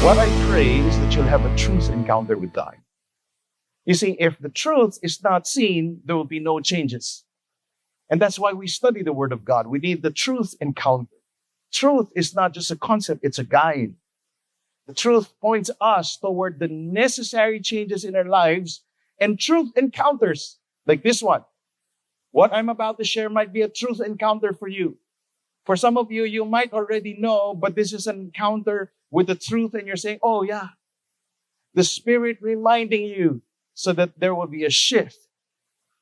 What I pray is that you'll have a truth encounter with God. You see, if the truth is not seen, there will be no changes. And that's why we study the Word of God. We need the truth encounter. Truth is not just a concept, it's a guide. The truth points us toward the necessary changes in our lives, and truth encounters, like this one. What I'm about to share might be a truth encounter for you. For some of you, you might already know, but this is an encounter with the truth, and you're saying, oh yeah, the Spirit reminding you, so that there will be a shift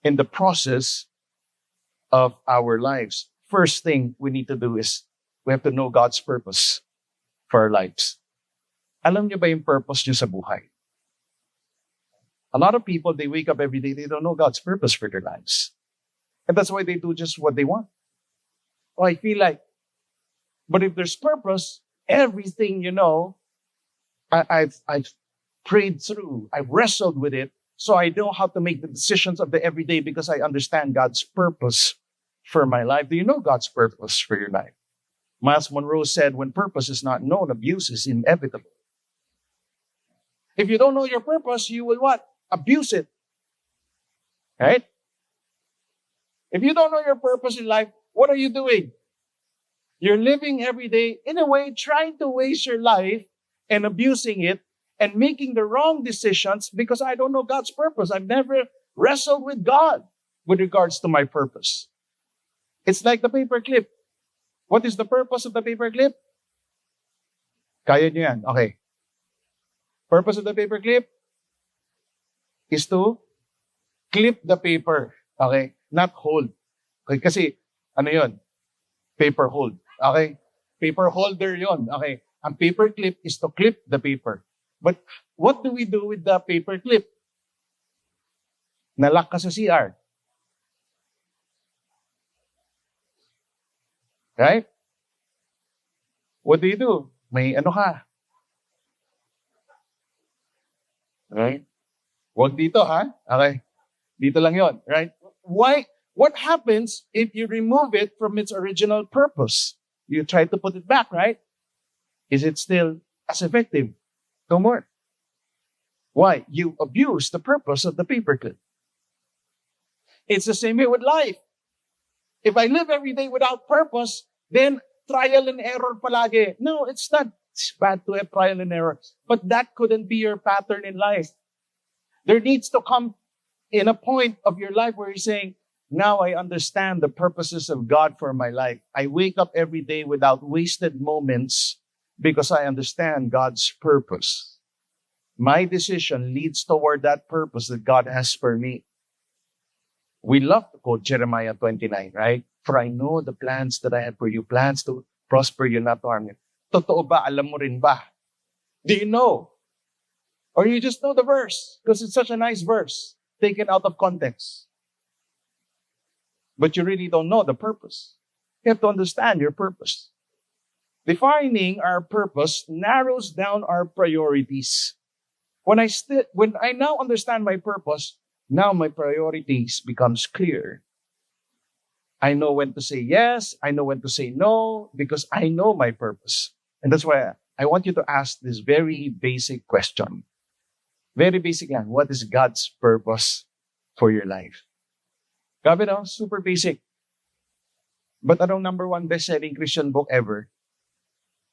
in the process of our lives. First thing we need to do is we have to know God's purpose for our lives. Alam niyo ba yung purpose niyo sa buhay? A lot of people, they wake up every day, they don't know God's purpose for their lives. And that's why they do just what they want. Oh, I feel like. But if there's purpose, everything you know, I've prayed through, I've wrestled with it, so I know how to make the decisions of the everyday because I understand God's purpose for my life. Do you know God's purpose for your life? Miles Monroe said, when purpose is not known, abuse is inevitable. If you don't know your purpose, you will what? Abuse it. Right? If you don't know your purpose in life, what are you doing? You're living every day, in a way, trying to waste your life and abusing it and making the wrong decisions because I don't know God's purpose. I've never wrestled with God with regards to my purpose. It's like the paperclip. What is the purpose of the paperclip? Kaya niyo yan. Okay. Purpose of the paperclip is to clip the paper. Okay? Not hold. Okay? Kasi, ano yun? Paper hold. Okay? Paper holder yun. Okay? Ang paperclip is to clip the paper. But what do we do with the paperclip? Nalock ka sa CR. Right? What do? May ano ka. Right? Huwag dito, ha? Okay. Dito lang yon, right? Why? What happens if you remove it from its original purpose? You try to put it back, right? Is it still as effective? No more. Why? You abuse the purpose of the paperclip. It's the same way with life. If I live every day without purpose, then trial and error palagi. No, it's not. It's bad to have trial and error. But that couldn't be your pattern in life. There needs to come in a point of your life where you're saying, now I understand the purposes of God for my life. I wake up every day without wasted moments because I understand God's purpose. My decision leads toward that purpose that God has for me. We love to quote Jeremiah 29, right? For I know the plans that I have for you, plans to prosper you, not to harm you. Totoo ba? Alam mo rin ba? Do you know? Or you just know the verse because it's such a nice verse taken out of context. But you really don't know the purpose. You have to understand your purpose. Defining our purpose narrows down our priorities. When I now understand my purpose, now my priorities becomes clear. I know when to say yes, I know when to say no, because I know my purpose. And that's why I want you to ask this very basic question. Very basic lang. What is God's purpose for your life? Grabe no? Super basic. But anong number one best-selling Christian book ever?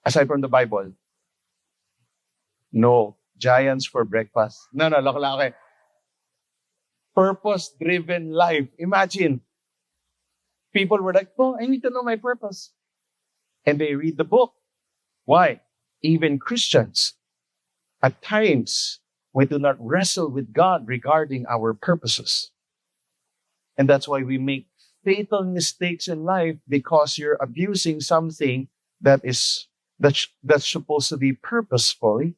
Aside from the Bible? No. Giants for breakfast. No, loko lang. Okay. Purpose-driven life. Imagine. People were like, oh, I need to know my purpose. And they read the book. Why? Even Christians, at times, we do not wrestle with God regarding our purposes. And that's why we make fatal mistakes in life because you're abusing something that's supposed to be purposeful,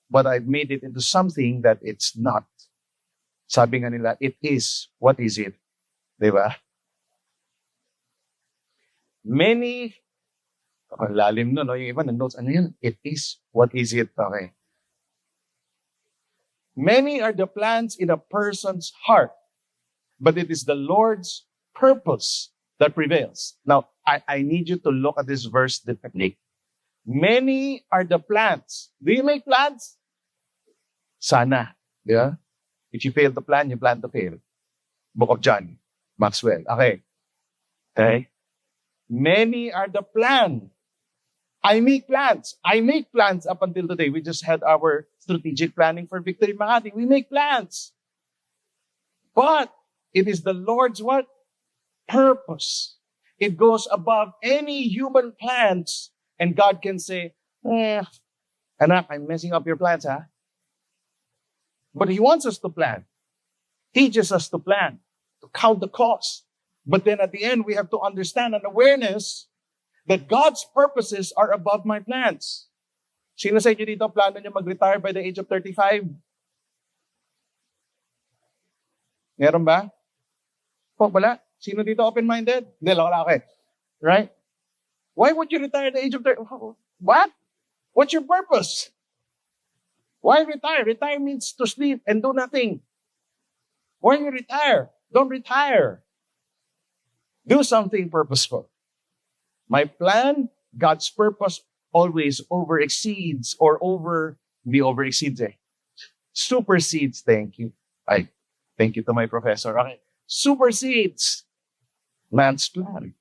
but I've made it into something that it's not. Sabi nga nila, it is. What is it? Diba? Many, ang lalim no, yung iba ng notes, ano yun? It is. What is it? Okay. Many are the plans in a person's heart, but it is the Lord's purpose that prevails. Now, I need you to look at this verse differently. Many are the plans. Do you make plans? Sana. Yeah? If you fail to plan, you plan to fail. Book of John. Maxwell. Okay. Okay? Many are the plan. I make plans. I make plans up until today. We just had our strategic planning for Victory Makati. We make plans. But it is the Lord's what? Purpose. It goes above any human plans. And God can say, anak, I'm messing up your plans, huh? But He wants us to plan. Teaches us to plan, to count the cost. But then at the end, we have to understand an awareness that God's purposes are above my plans. Sino sa inyo dito plano niyo mag-retire by the age of 35? Meron ba? Oh, wala. Sino dito open-minded? Hindi, wala. Okay. Right? Why would you retire at the age of 30? What? What's your purpose? Why retire? Retire means to sleep and do nothing. Why you retire? Don't retire. Do something purposeful. My plan, God's purpose always overexceeds or supersedes. Thank you. Thank you to my professor. Okay. Supersedes man's plan.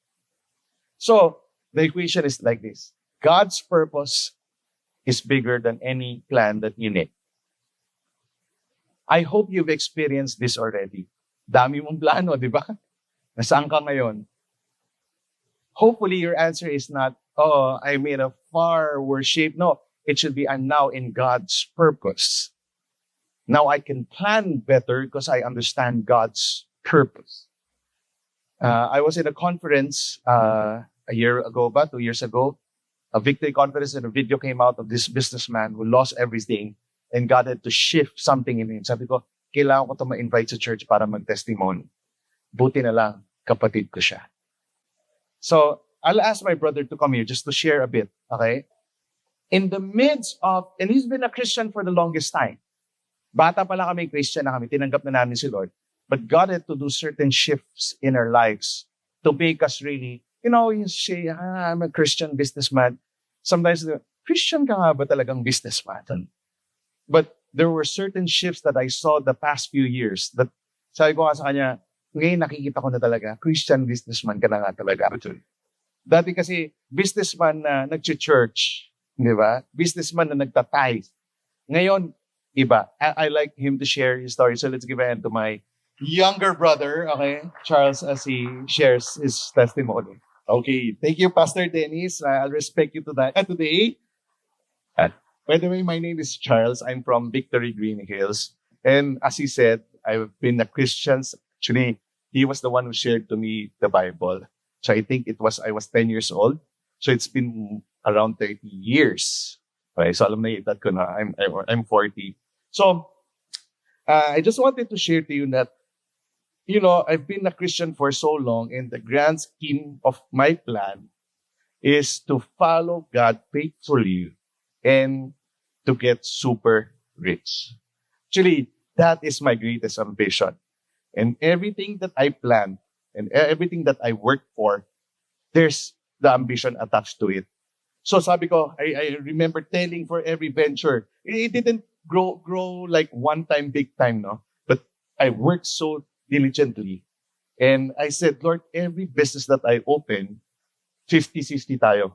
So, the equation is like this. God's purpose is bigger than any plan that you need. I hope you've experienced this already. Dami mong plano, di ba? Nasaan ka ngayon? Hopefully your answer is not, oh, I made a far worse shape. No, it should be, I'm now in God's purpose. Now I can plan better because I understand God's purpose. I was in a conference a year ago, 2 years ago, a victory conference, and a video came out of this businessman who lost everything and God had to shift something in him. Sabi ko, kailangan ko to ma-invite sa church para mag-testimony. Buti na lang, kapatid ko siya. So, I'll ask my brother to come here just to share a bit, okay? In the midst of, and he's been a Christian for the longest time. Bata pala kami, Christian na kami, tinanggap na namin si Lord. But God had to do certain shifts in our lives to make us really, you say, I'm a Christian businessman. Sometimes, Christian ka nga ba talagang businessman? But there were certain shifts that I saw the past few years that sabi ko nga sa kanya, ngayon nakikita ko na talaga, Christian businessman ka na nga talaga. Dati kasi, businessman na nag-church, di ba? Businessman na nagtatithe. Ngayon, iba. I like him to share his story. So let's give a hand to my younger brother, okay? Charles, as he shares his testimony. Okay. Thank you, Pastor Dennis. I'll respect you to that today. By the way, my name is Charles. I'm from Victory Green Hills. And as he said, I've been a Christian. Actually, he was the one who shared to me the Bible. So I think I was 10 years old. So it's been around 30 years. Okay, so alam na edad ko na. I'm 40. So, I just wanted to share to you that, I've been a Christian for so long, and the grand scheme of my plan is to follow God faithfully and to get super rich. Actually, that is my greatest ambition. And everything that I plan and everything that I work for, there's the ambition attached to it. So sabi ko, I remember telling for every venture, it didn't grow like one time, big time, no? But I worked so diligently. And I said, Lord, every business that I open, 50-50 tayo.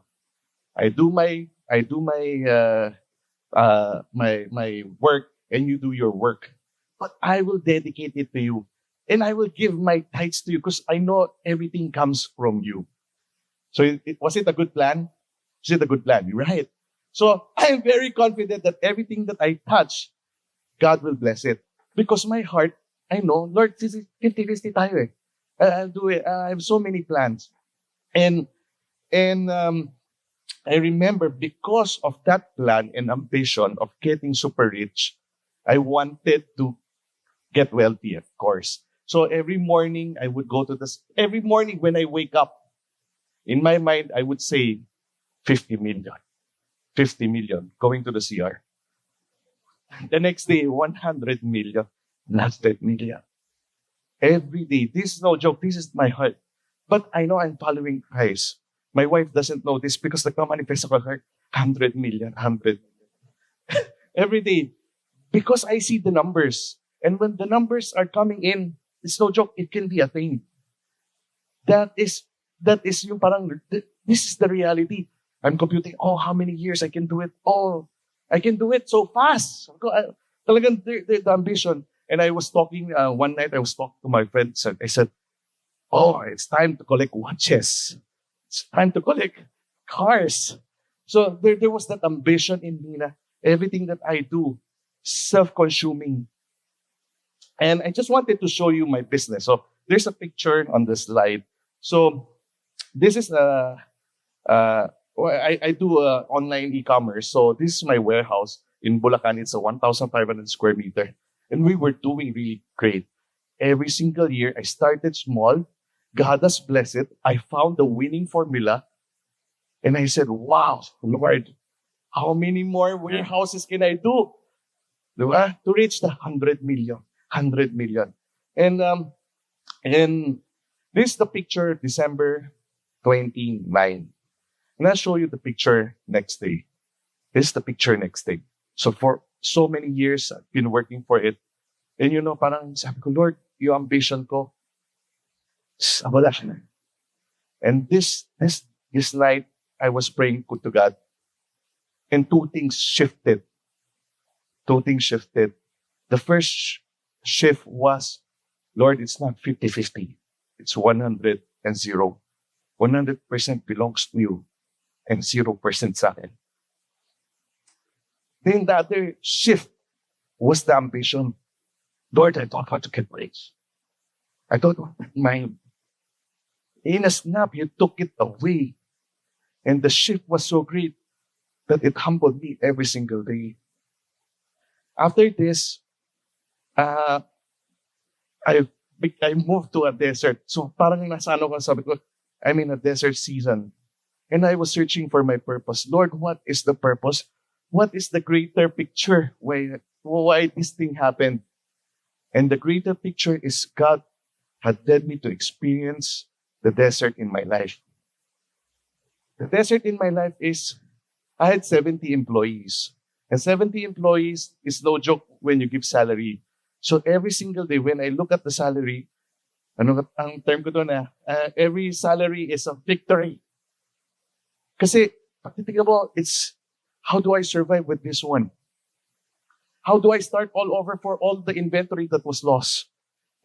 I do my work and you do your work. But I will dedicate it to you. And I will give my tithes to you because I know everything comes from you. So was it a good plan? Is it a good plan? Right. So I am very confident that everything that I touch, God will bless it. Because my heart, I know, Lord, this is 50-50 tayo eh. I'll do it. I have so many plans. And I remember because of that plan and ambition of getting super rich, I wanted to get wealthy, of course. So every morning I would go to every morning when I wake up, in my mind, I would say 50 million going to the CR. The next day, 100 million, 100 million. Every day. This is no joke. This is my heart. But I know I'm following Christ. My wife doesn't know this because nagmamanifest ako like 100 million, 100 every day. Because I see the numbers. And when the numbers are coming in, it's no joke, it can be attained. That is yung parang, this is the reality. I'm computing, how many years I can do it. I can do it so fast. Talagang the ambition. And I was talking, one night I was talking to my friends and I said, it's time to collect watches. It's time to collect cars. So there was that ambition in me na everything that I do, self-consuming. And I just wanted to show you my business. So there's a picture on the slide. So this is I do online e-commerce. So this is my warehouse in Bulacan. It's a 1,500 square meter. And we were doing really great. Every single year, I started small. God has blessed it. I found the winning formula. And I said, wow, Lord, how many more warehouses can I do? Diba? To reach the 100 million. 100 million. And this is the picture, December 29. And I'll show you the picture next day. This is the picture next day. So for so many years, I've been working for it. And parang sabi ko, Lord, yung ambition ko, wala siya na. And this night, I was praying to God. And two things shifted. The first shift was, Lord, it's not 50-50. It's 100 and 0. 100% belongs to you and 0% sa akin. Then the other shift was the ambition. Lord, I don't want to get rich. I don't want my... In a snap, you took it away. And the shift was so great that it humbled me every single day. After this, I moved to a desert. So parang nasa sabi ko, I'm in a desert season. And I was searching for my purpose. Lord, what is the purpose? What is the greater picture? Why this thing happened? And the greater picture is God had led me to experience the desert in my life. The desert in my life is, I had 70 employees. And 70 employees is no joke when you give salary. So every single day, when I look at the salary, ang term ko doon every salary is a victory. Kasi, pag titignan mo, it's, how do I survive with this one? How do I start all over for all the inventory that was lost?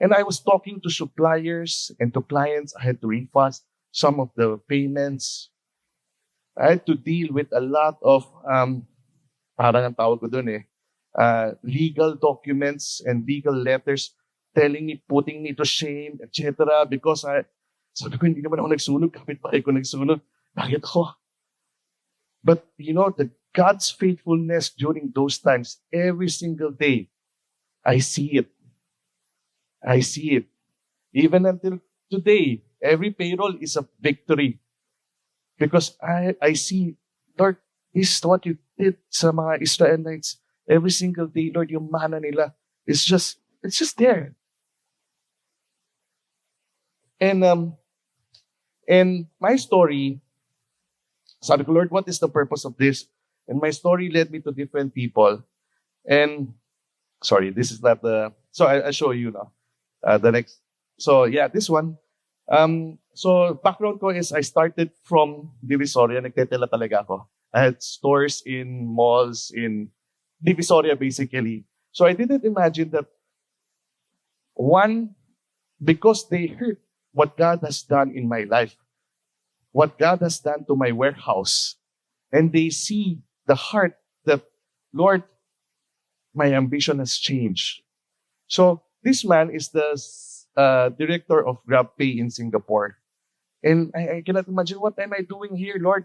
And I was talking to suppliers and to clients. I had to refund some of the payments. I had to deal with a lot of, parang ang tawag ko dun legal documents and legal letters telling me, putting me to shame, etc. Because sabi ko, hindi naman ako nagsunog, kapitbahay ko nagsunog. Bakit ako? But, the God's faithfulness during those times, every single day, I see it. I see it. Even until today, every payroll is a victory. Because I see, Lord, this is what you did sa mga Israelites. Every single day, Lord, yung mana nila, it's just there. And my story, sabi ko, Lord, what is the purpose of this? And my story led me to different people. And, sorry, this is not so I'll show you now. The next. So, yeah, this one. So, background ko is I started from Divisoria. Nagtetela talaga ako. I had stores in malls in Divisoria, basically. So, I didn't imagine that because they heard what God has done in my life, what God has done to my warehouse, and they see the heart that, Lord, my ambition has changed. So this man is the director of GrabPay in Singapore. And I cannot imagine, what am I doing here, Lord?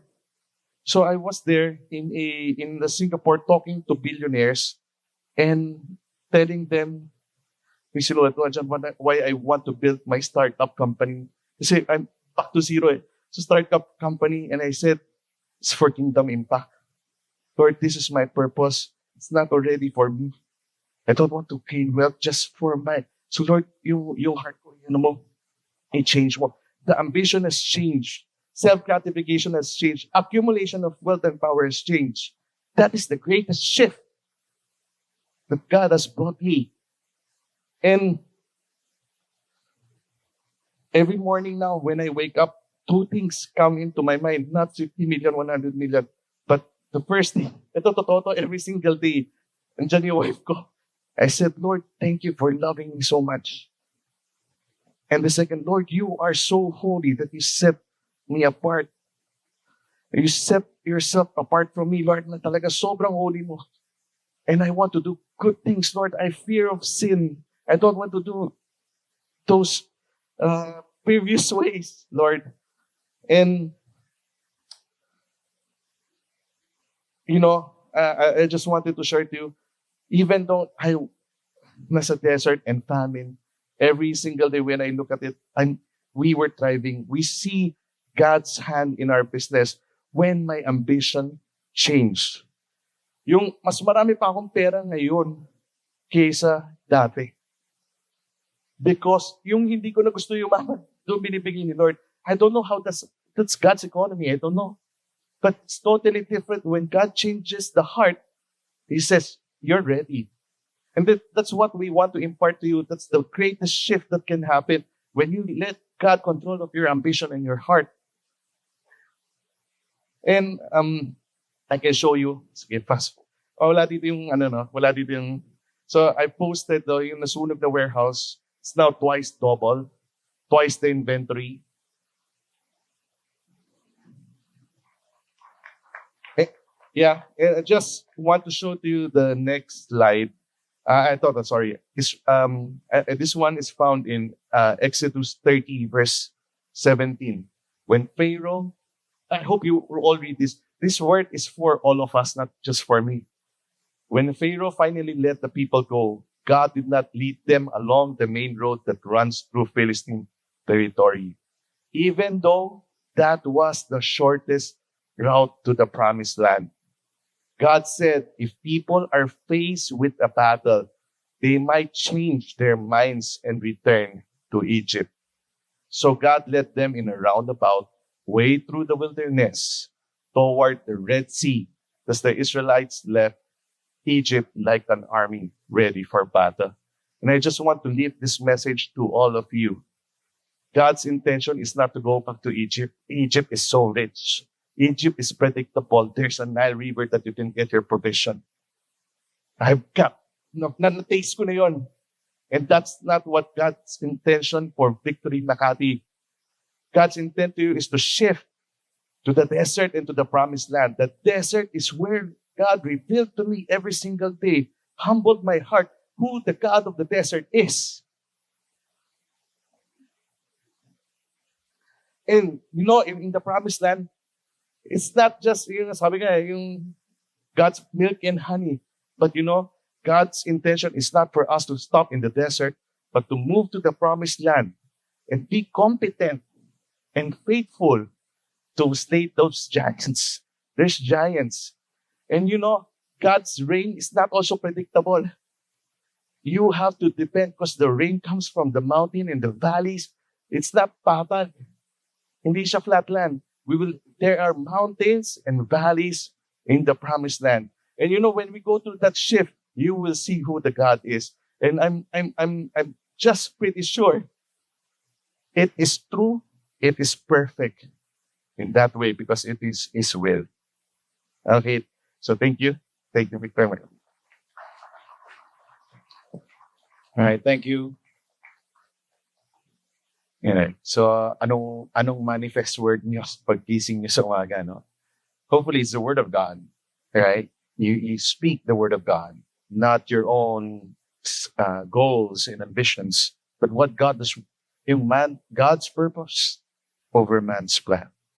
So I was there in the Singapore talking to billionaires and telling them, why I want to build my startup company. Kasi I'm back to zero. So startup company, and I said, it's for Kingdom Impact. Lord, this is my purpose. It's not already for me. I don't want to gain wealth just for my... So Lord, yung heart ko, it changed mo. The ambition has changed. Self-gratification has changed. Accumulation of wealth and power has changed. That is the greatest shift that God has brought me. And every morning now, when I wake up, two things come into my mind, not 50 million, 100 million, but the first thing, ito totoo to every single day, andyan yung wife ko. I said, Lord, thank you for loving me so much. And the second, Lord, you are so holy that you set me apart. You set yourself apart from me, Lord, na talaga sobrang holy mo. And I want to do good things, Lord. I fear of sin. I don't want to do those previous ways, Lord. And, I just wanted to share to you, even though I nasa desert and famine, every single day when I look at it, we were thriving. We see God's hand in our business when my ambition changed. Yung mas marami pa akong pera ngayon kaysa dati. Because yung hindi ko na gusto yumaman, doon binibigay ni Lord. I don't know how that's God's economy. I don't know. But it's totally different when God changes the heart. He says, you're ready. And that's what we want to impart to you. That's the greatest shift that can happen when you let God control of your ambition and your heart. And I can show you. Sige, fast. Wala dito yung wala dito yung. So I posted yung nasunog na warehouse. It's now twice double, twice the inventory. Yeah, I just want to show to you the next slide. This one is found in Exodus 30, verse 17. When Pharaoh, I hope you all read this. This word is for all of us, not just for me. When Pharaoh finally let the people go, God did not lead them along the main road that runs through Philistine territory, even though that was the shortest route to the promised land. God said, if people are faced with a battle, they might change their minds and return to Egypt. So God led them in a roundabout way through the wilderness toward the Red Sea. Thus the Israelites left Egypt like an army ready for battle. And I just want to leave this message to all of you. God's intention is not to go back to Egypt. Egypt is so rich. Egypt is predictable. There's a Nile River that you can get your provision. I've got, na-taste ko na yun. And that's not what God's intention for Victory Makati. God's intent to you is to shift to the desert and to the promised land. The desert is where God revealed to me every single day, humbled my heart, who the God of the desert is. And, in the promised land, it's not just, sabi nga, yung God's milk and honey. But God's intention is not for us to stop in the desert, but to move to the promised land and be competent and faithful to slay those giants. There's giants. And God's rain is not also predictable. You have to depend because the rain comes from the mountain and the valleys. It's not patag. Hindi siya flat land. There are mountains and valleys in the promised land. And when we go through that shift, you will see who the God is. And I'm just pretty sure it is true, it is perfect in that way because it is His will. Okay, so thank you. Thank you, Victor. All right, thank you. So, anong manifest word niyo paggising niyo sa umaga, no? Hopefully, it's the word of God, right? You speak the word of God, not your own goals and ambitions, but what God does, God's purpose over man's plan.